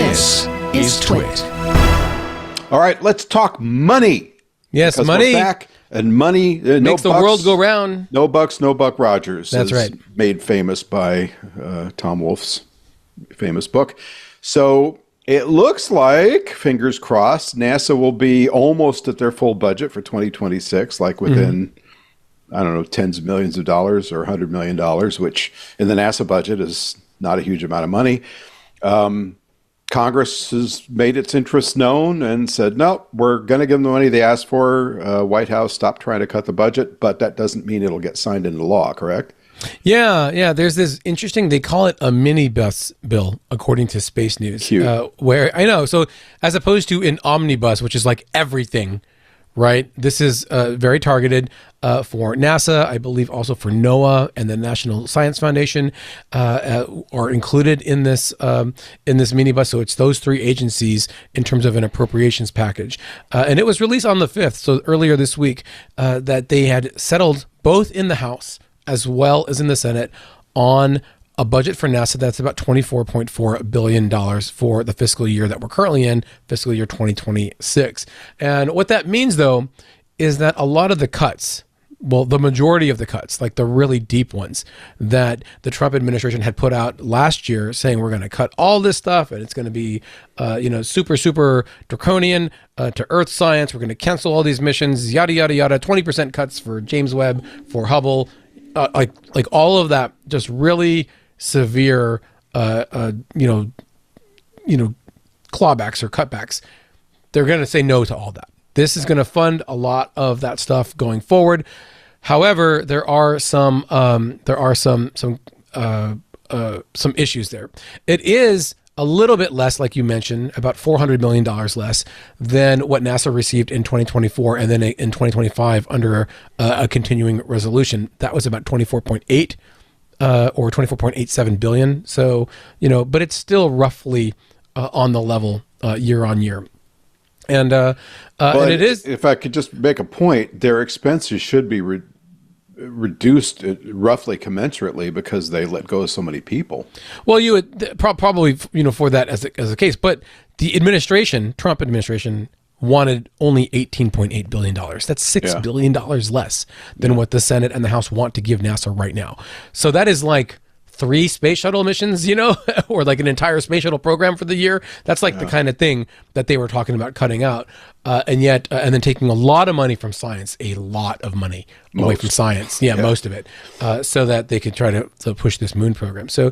This is Twit. All right, let's talk money. Yes, because money. We're back, and money makes the world go round. No bucks, no Buck Rogers. That's right. Made famous by Tom Wolfe's famous book. So it looks like, fingers crossed, NASA will be almost at their full budget for 2026, like within, I don't know, tens of millions of dollars or $100 million, which in the NASA budget is not a huge amount of money. Congress has made its interests known and said, no, we're going to give them the money they asked for. White House, stop trying to cut the budget, but that doesn't mean it'll get signed into law, correct? Yeah. There's this interesting, they call it a minibus bill, according to Space News. Where, I know, so as opposed to an omnibus, which is like everything, right? This is very targeted for NASA, I believe also for NOAA and the National Science Foundation are included in this minibus. So it's those three agencies in terms of an appropriations package. And it was released on the 5th, so earlier this week, that they had settled both in the House as well as in the Senate on a budget for NASA that's about $24.4 billion for the fiscal year that we're currently in, fiscal year 2026. And what that means, though, is that a lot of the cuts, well, the majority of the cuts, like the really deep ones that the Trump administration had put out last year saying we're going to cut all this stuff and it's going to be, super draconian to Earth science. We're going to cancel all these missions, yada, yada, yada, 20% cuts for James Webb, for Hubble, like all of that, just really severe, clawbacks or cutbacks. They're going to say no to all that. This is going to fund a lot of that stuff going forward. However, there are some issues there. It is a little bit less, like you mentioned, about $400 million less than what NASA received in 2024, and then in 2025 under a continuing resolution. That was about 24.8 or 24.87 billion. So, but it's still roughly on the level year on year. And it is. If I could just make a point, their expenses should be reduced roughly commensurately because they let go of so many people. Well, you would probably, for that as a case, but the Trump administration wanted only $18.8 billion. That's $6 billion less than what the Senate and the House want to give NASA right now. So that is like 3 space shuttle missions, or like an entire space shuttle program for the year. That's like the kind of thing that they were talking about cutting out. And then taking a lot of money from science, a lot of money away from science. Yeah, most of it, so that they could try to push this moon program. So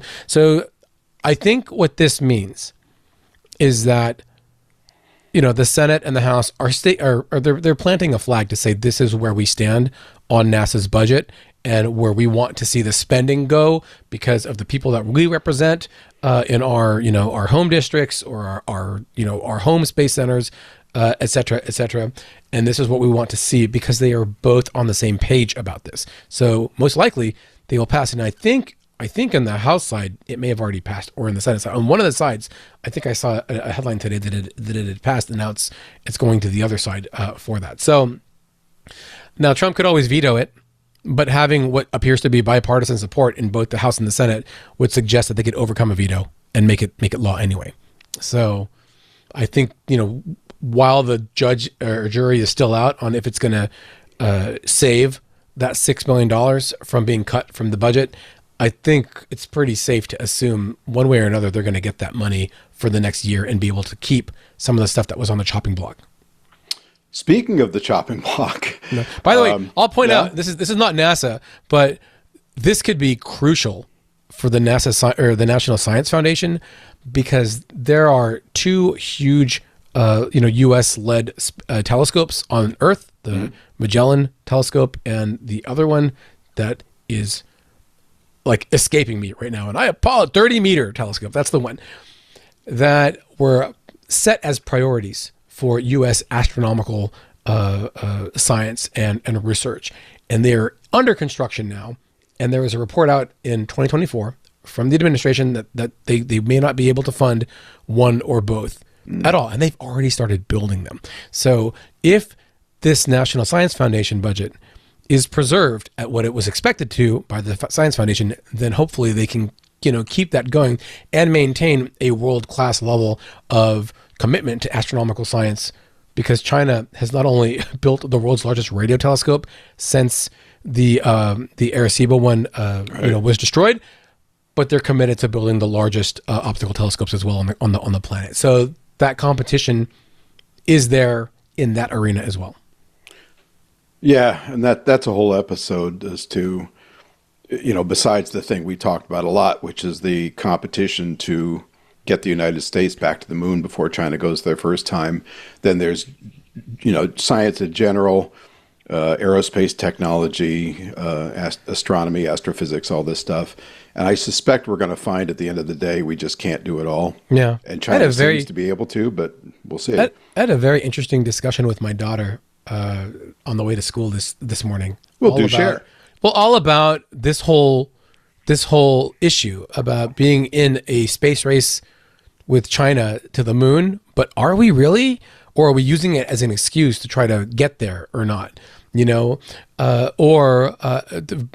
I think what this means is that, the Senate and the House they're planting a flag to say this is where we stand on NASA's budget and where we want to see the spending go because of the people that we represent in our home districts or our home space centers, et cetera, et cetera. And this is what we want to see because they are both on the same page about this. So most likely they will pass. And I think on the House side, it may have already passed, or in the Senate side. On one of the sides, I think I saw a headline today that it had passed, and now it's going to the other side for that. So now Trump could always veto it, but having what appears to be bipartisan support in both the House and the Senate would suggest that they could overcome a veto and make it law anyway. So I think, while the judge or jury is still out on if it's going to save that $6 million from being cut from the budget, I think it's pretty safe to assume one way or another they're going to get that money for the next year and be able to keep some of the stuff that was on the chopping block. Speaking of the chopping block, by the way, I'll point out this is not NASA, but this could be crucial for the NASA or the National Science Foundation because there are 2 huge, U.S.-led telescopes on Earth: the Magellan Telescope and the other one that is like escaping me right now. And I apologize, 30-meter telescope. That's the one that were set as priorities for U.S. astronomical science and research. And they're under construction now. And there was a report out in 2024 from the administration that they may not be able to fund one or both at all. And they've already started building them. So if this National Science Foundation budget is preserved at what it was expected to by the Science Foundation, then hopefully they can keep that going and maintain a world-class level of commitment to astronomical science, because China has not only built the world's largest radio telescope since the Arecibo one was destroyed, but they're committed to building the largest optical telescopes as well on the planet. So that competition is there in that arena as well. Yeah, and that's a whole episode as to, besides the thing we talked about a lot, which is the competition to get the United States back to the moon before China goes there first time. Then there's, science in general, aerospace technology, astronomy, astrophysics, all this stuff. And I suspect we're going to find at the end of the day, we just can't do it all. Yeah. And China seems to be able to, but we'll see. I had a very interesting discussion with my daughter on the way to school this morning. Share. Well, all about this whole issue about being in a space race with China to the moon, but are we really, or are we using it as an excuse to try to get there or not?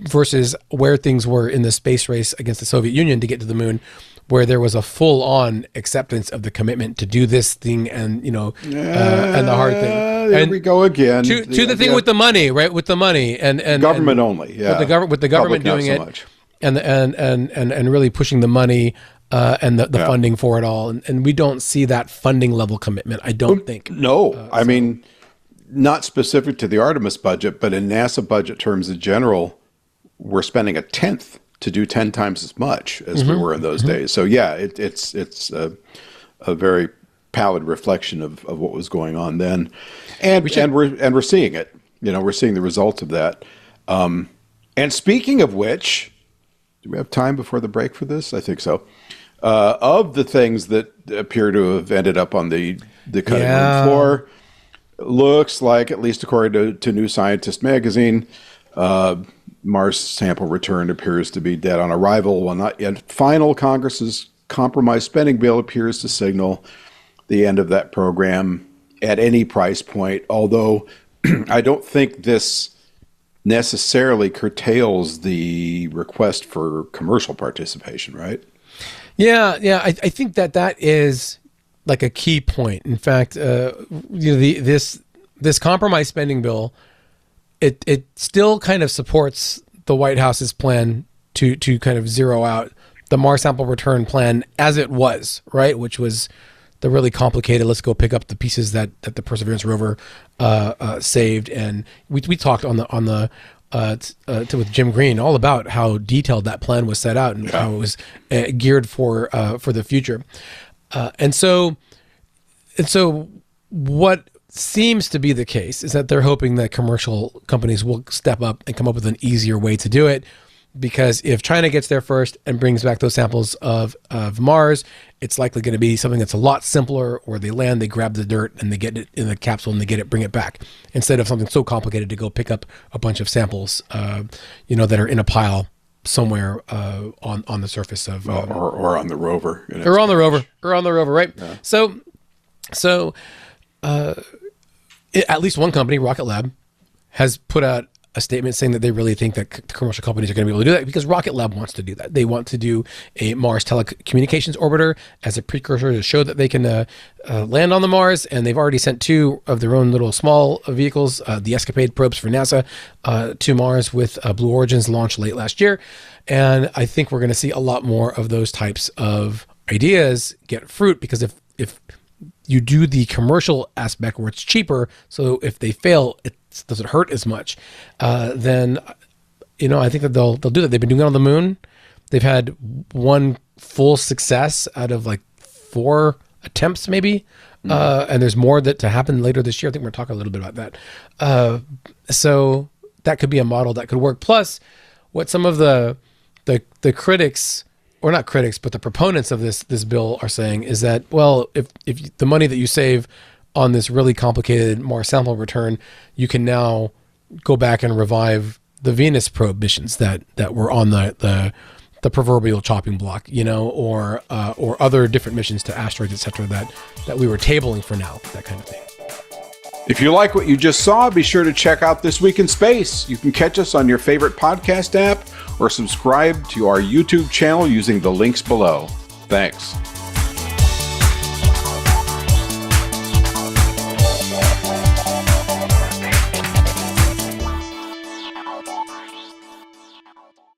Versus where things were in the space race against the Soviet Union to get to the moon, where there was a full-on acceptance of the commitment to do this thing and and the hard thing. There we go again. To the thing with the money, right? With the money and government only, yeah. With the government doing it, much. and really pushing the money and the funding for it all, and we don't see that funding level commitment. I don't think. No, I mean, not specific to the Artemis budget, but in NASA budget terms in general, we're spending a tenth to do 10 times as much as we were in those days. So yeah, it's a very pallid reflection of what was going on then, and we're seeing it. We're seeing the results of that. And speaking of which, do we have time before the break for this? I think so. Of the things that appear to have ended up on the cutting room floor, looks like, at least according to New Scientist magazine, Mars sample return appears to be dead on arrival. While not yet final, Congress's compromise spending bill appears to signal the end of that program at any price point, although I don't think this necessarily curtails the request for commercial participation, right? Yeah. I think that is like a key point. In fact, this compromise spending bill, it still kind of supports the White House's plan to kind of zero out the Mars sample return plan as it was, right? Which was the really complicated, let's go pick up the pieces that the Perseverance rover saved. And we talked with Jim Green all about how detailed that plan was set out and how it was geared for the future. And so what seems to be the case is that they're hoping that commercial companies will step up and come up with an easier way to do it. Because if China gets there first and brings back those samples of Mars, it's likely going to be something that's a lot simpler, or they land, they grab the dirt, and they get it in the capsule and they bring it back, instead of something so complicated to go pick up a bunch of samples, that are in a pile somewhere on the surface of or on the rover, or on the rover, right? Yeah. So at least one company, Rocket Lab, has put out a statement saying that they really think that commercial companies are going to be able to do that, because Rocket Lab wants to do that. They want to do a Mars telecommunications orbiter as a precursor to show that they can land on the Mars, and they've already sent 2 of their own little small vehicles, the Escapade probes for NASA, to Mars with Blue Origin's launch late last year. And I think we're going to see a lot more of those types of ideas get fruit, because if you do the commercial aspect where it's cheaper, so if they fail, it doesn't hurt as much, then I think that they'll do that. They've been doing it on the moon. They've had one full success out of like 4 attempts, maybe, and there's more to happen later this year. I think we're talking a little bit about that. So that could be a model that could work. Plus, what some of the critics, or not critics, but the proponents of this bill are saying is that, well, if the money that you save on this really complicated Mars sample return, you can now go back and revive the Venus probe missions that were on the proverbial chopping block, or other different missions to asteroids, etc. that we were tabling for now, that kind of thing. If you like what you just saw, be sure to check out This Week in Space. You can catch us on your favorite podcast app or subscribe to our YouTube channel using the links below. Thanks.